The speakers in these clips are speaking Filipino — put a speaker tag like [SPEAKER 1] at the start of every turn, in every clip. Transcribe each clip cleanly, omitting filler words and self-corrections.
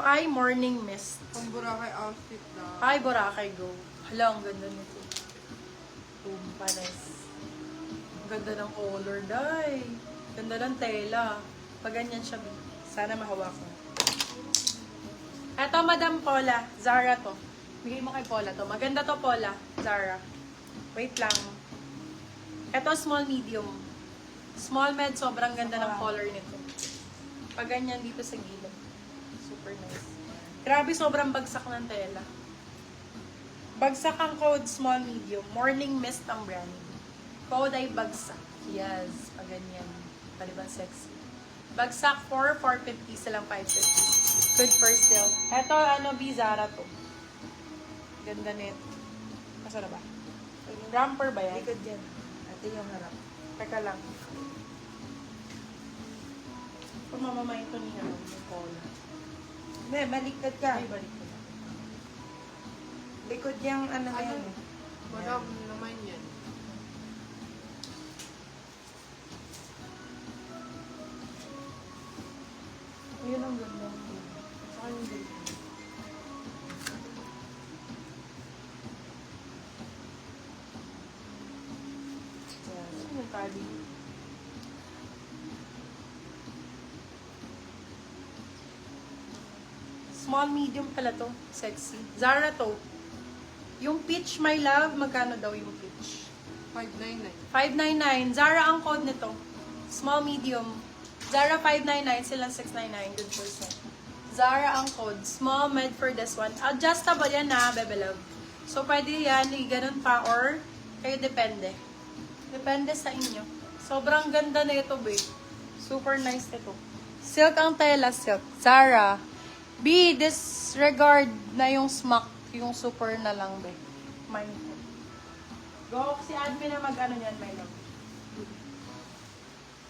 [SPEAKER 1] ay Morning Mist.
[SPEAKER 2] Pang Boracay outfit na.
[SPEAKER 1] Ay, Boracay Go. Hala, ang ganda nito. Pares. Ang ganda ng color, day. Ganda ng tela. Pag ganyan siya, sana mahawakan. Eto, Madam Paula. Zara to. Bigay mo kay Paula to. Maganda to, Paula. Zara. Wait lang. Eto, small, medium. Small, med, sobrang ganda ng color nito. Pag ganyan dito sa gilid. Super nice. Grabe, sobrang bagsak ng tela. Bagsak ang code, small, medium. Morning Mist ang brand. Code ay bagsak. Yes, pag ganyan. Taliban sexy. Bagsak 450 silang 550. Good for sale. Eto, Zara to. Ganda nito. Masa na ba? Ramper ba yan?
[SPEAKER 3] Likod yan. Ate yung harap.
[SPEAKER 1] Teka lang. Pumamamay ito niya. Yung cola.
[SPEAKER 3] Hindi, baliktad ka.
[SPEAKER 1] Ay, balik ko na.
[SPEAKER 3] Likod yung ano na yan.
[SPEAKER 2] Madam naman yan.
[SPEAKER 1] Ayun ang ganda. Saka yung ganda. Saan yung kali? Small, medium pala to. Sexy. Zara to. Yung peach, my love, magkano daw yung peach?
[SPEAKER 2] 599.
[SPEAKER 1] 599. Zara ang code nito. Small, medium. Zara 599, silang 699. Good percent. Zara ang code. Small, med for this one. Adjustable yan na, bebe love. So, pwede yan, ganun pa, or kayo depende. Depende sa inyo. Sobrang ganda na ito, babe. Super nice ito. Silk ang tela, silk. Zara. B, disregard na yung smack, yung super na lang, babe. Mine ko. Go, si admin na mag-ano yan, my love.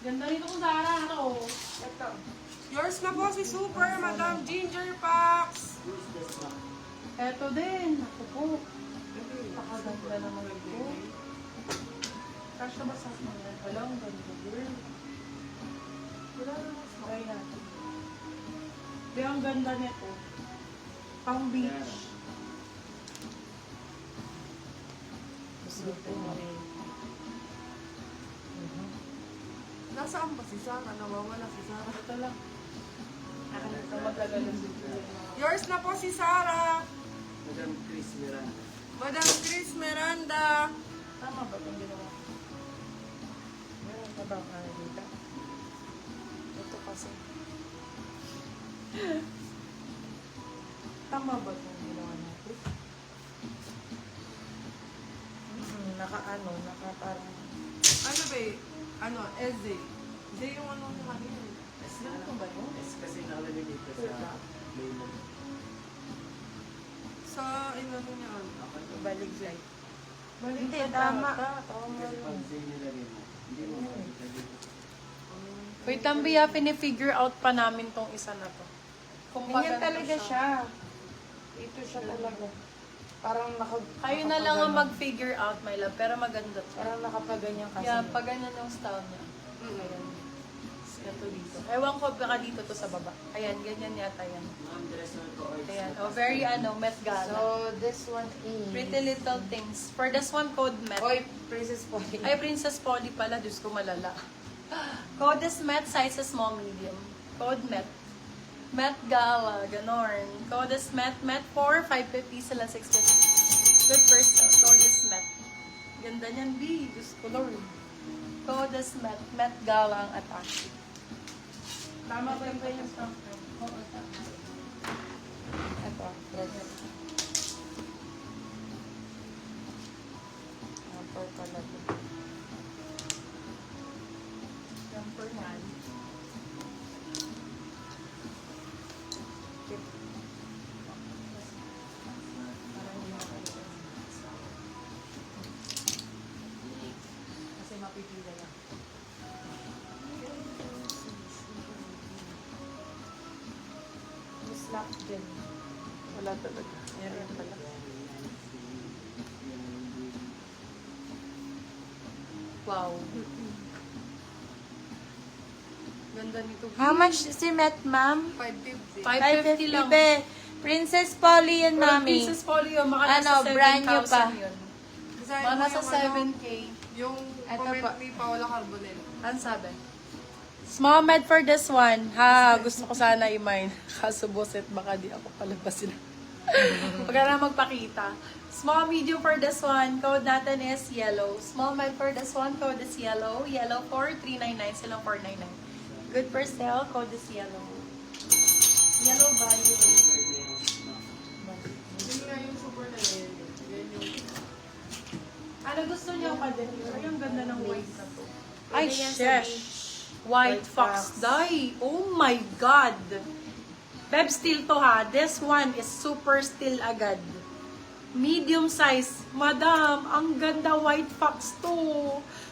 [SPEAKER 1] Ganda nito kung Zara, ano? Ito.
[SPEAKER 2] Yours na po si Super, Madam Ginger Packs.
[SPEAKER 1] Ito din. Ako po. Pakaganda naman ito. Kasya ba sa mga? Wala, ang ganda, girl. Wala naman sa kaya natin. Kaya ang ganda nito. Pang beach.
[SPEAKER 2] Nasaan ba si Sarah? Nawawala si Sarah.
[SPEAKER 1] Ito lang. Akin ito maglagalong dito.
[SPEAKER 2] Yours na po si Sarah.
[SPEAKER 4] Madam Chris Miranda.
[SPEAKER 2] Madam Chris Miranda.
[SPEAKER 1] Tama ba itong ginawa?
[SPEAKER 3] Meron ka bang ano dito? Ito kasi.
[SPEAKER 1] Tama ba itong ginawa natin?
[SPEAKER 3] Naka parang.
[SPEAKER 2] Ano ba eh? Ano, Eze. Eze yung ano niya kanina.
[SPEAKER 1] Ganito ba yun?
[SPEAKER 4] Kasi nakalagay dito sa memo.
[SPEAKER 2] Sa inano niya ano.
[SPEAKER 3] Baliktad.
[SPEAKER 1] Balik
[SPEAKER 3] Hindi,
[SPEAKER 1] ka
[SPEAKER 3] tama.
[SPEAKER 1] tata.
[SPEAKER 3] Tama
[SPEAKER 4] Kasi
[SPEAKER 3] yun.
[SPEAKER 4] pag nilagay mo, hindi mo makikita dito.
[SPEAKER 1] Wait, Tambiya, pinifigure out pa namin tong isa na to. Kung
[SPEAKER 3] Ganyan
[SPEAKER 1] paganto
[SPEAKER 3] talaga siya. Ito siya talaga. Parang
[SPEAKER 1] Kayo na lang ang mag-figure out, my love. Pero maganda to.
[SPEAKER 3] Parang nakapaganyan kasi.
[SPEAKER 1] Yan, pag ganyan yung style niya. Ayan. Ganito dito. Ewan ko, baka dito to sa baba. Ayan, ganyan yata yan.
[SPEAKER 4] Ang dress na ito ay
[SPEAKER 1] Ayan. Oh, very Met Gala.
[SPEAKER 3] So, this one is...
[SPEAKER 1] Pretty Little Things. For this one, code Met.
[SPEAKER 3] Oy, Princess Polly.
[SPEAKER 1] Ay, Princess Polly pala. Diyos ko, malala. Code is Met, size is small, medium. Code Met. Met Gala, ganon. Code is Met 4, 550 sila 650. Good first code is Met. Ganda niyan, B. Diyos ko, Lord. Code is Met Gala ang attack. Tama ba yung stuff? Oo, tama.
[SPEAKER 3] Ito, red. Purple na ito.
[SPEAKER 1] Jumper yan. Parang hindi makalimutan. Kasi mapipila yan.
[SPEAKER 3] Miss Lock din.
[SPEAKER 1] Wala talaga.
[SPEAKER 3] Meron pala.
[SPEAKER 1] Wow. Ganda nito.
[SPEAKER 3] How much si Met, ma'am?
[SPEAKER 2] 550.
[SPEAKER 1] 550 lang.
[SPEAKER 3] be. Princess Polly yan, mami.
[SPEAKER 1] Princess Polly yun. Mga
[SPEAKER 3] Ano,
[SPEAKER 1] nasa 7,000
[SPEAKER 3] brand new pa.
[SPEAKER 1] yun.
[SPEAKER 2] Design
[SPEAKER 1] Mga
[SPEAKER 2] mo
[SPEAKER 1] nasa
[SPEAKER 2] yung ano,
[SPEAKER 1] 7K.
[SPEAKER 2] Yung
[SPEAKER 3] Eto
[SPEAKER 2] comment
[SPEAKER 3] pa.
[SPEAKER 2] ni Paola Carbonell.
[SPEAKER 1] Ano sabi? Small med for this one. Ha, gusto ko sana i-mine. Kaso boset, baka di ako palabasin. Huwag ka na magpakita. Small medium for this one. Code natin is yellow. Small med for this one. Code is yellow. Yellow for 399. Silang 499. Good for sale. Code is yellow. Yellow ba yun?
[SPEAKER 2] Hindi nga yung super na yun. Yan yung...
[SPEAKER 1] Ano gusto niyo pa din? Ay, ang ganda ng white na to.
[SPEAKER 3] Ano
[SPEAKER 1] Ay,
[SPEAKER 3] yan sa
[SPEAKER 1] shesh. White fox dye. Oh my God. Beb, still to ha. This one is super still agad. Medium size. Madam, ang ganda white fox to.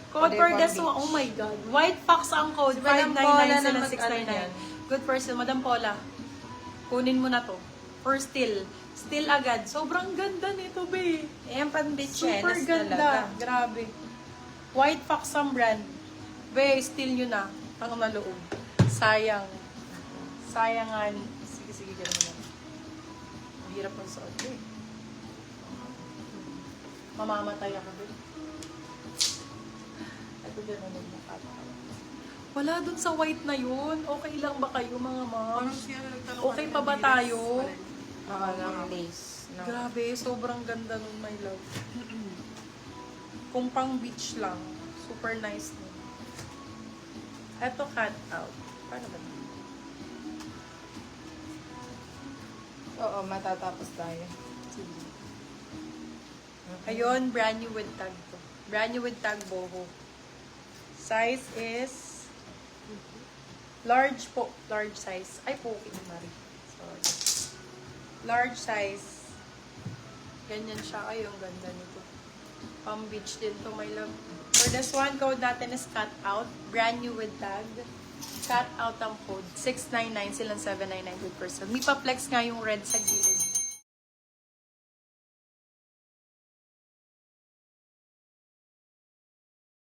[SPEAKER 1] Code for this one. Oh my God. White fox ang code.
[SPEAKER 3] Si Madam Paula
[SPEAKER 1] 599
[SPEAKER 3] na mag-ano
[SPEAKER 1] 699.
[SPEAKER 3] yan.
[SPEAKER 1] Good person. Madam Paula. Kunin mo na to. For still. Still agad. Sobrang ganda nito, be.
[SPEAKER 3] Ayan, pan-bechenas
[SPEAKER 1] Super ganda.
[SPEAKER 3] talaga.
[SPEAKER 1] Grabe. White Fox ang brand. Be, still yun na. Ang naloob. Sayang. Sayangan. Sige, sige, gano'n na. Ang hirap ng suot eh. Mamamatay ako dun. Ito gano'n yung mukha. Wala dun sa white na yun. Okay lang ba kayo, mga
[SPEAKER 2] Parang
[SPEAKER 1] moms?
[SPEAKER 2] siya na nagtanong
[SPEAKER 1] Okay
[SPEAKER 2] kanina,
[SPEAKER 1] pa ba
[SPEAKER 2] Venus.
[SPEAKER 1] tayo?
[SPEAKER 3] Oo, ng lace. No.
[SPEAKER 1] Grabe, sobrang ganda nun, my love. Kung pang beach lang, super nice nun. Eto cut out. Paano ba?
[SPEAKER 3] Oo, matatapos tayo.
[SPEAKER 1] Sige. Ayun, brand new with tag to. Brand new with tag boho. Size is large po. Large size. Ay, poki ni Marie. Sorry. Large size. Ganyan siya. Ay, ang ganda nito. Pang beach din to, my love. For this one, code natin is cut out. Brand new with tag. Cut out ang code. 699 silang 799 good person. May pa-flex nga yung red sa gilid.